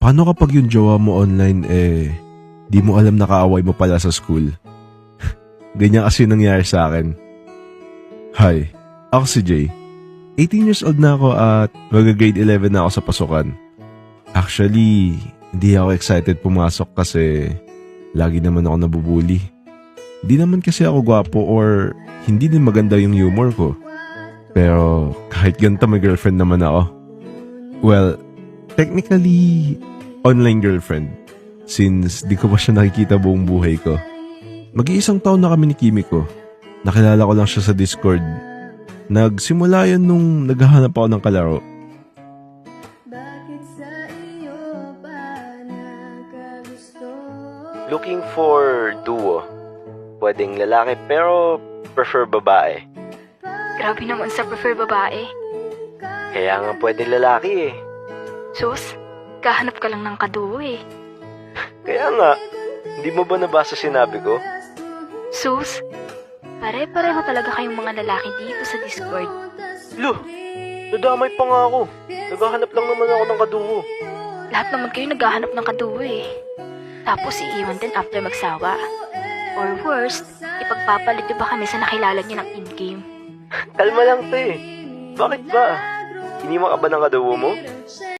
paano kapag yung jowa mo online di mo alam na kaaway mo pala sa school? Ganyan kasi yung nangyari sa akin. Hi, ako si Jay. 18 years old na ako at mag-grade 11 na ako sa pasukan. Actually, hindi ako excited pumasok kasi lagi naman ako nabubuli. Hindi naman kasi ako gwapo or hindi din maganda yung humor ko. Pero kahit ganito may girlfriend naman ako. Well, technically, online girlfriend. Since di ko pa siya nakikita buong buhay ko. Mag-iisang taon na kami ni Kimiko. Nakilala ko lang siya sa Discord. Nagsimula yun nung naghahanap ako ng kalaro. Looking for duo. Pwedeng lalaki pero prefer babae. Grabe naman sa prefer babae. Kaya nga pwedeng lalaki eh. Sus, kahanap ka lang ng kaduo eh. Kaya nga, hindi mo ba nabasa sinabi ko? Sus, pare-pareho talaga kayong mga lalaki dito sa Discord. Lo, nadamay pa nga ako. Naghahanap lang naman ako ng kaduo. Lahat naman kayo naghahanap ng kaduo eh. Tapos iiwan din after magsawa. Or worst, ipagpapalit niyo ba kami sa nakilala niyo ng in-game? Kalma lang te. Bakit ba? Iniwan ka ba ng kaduo mo?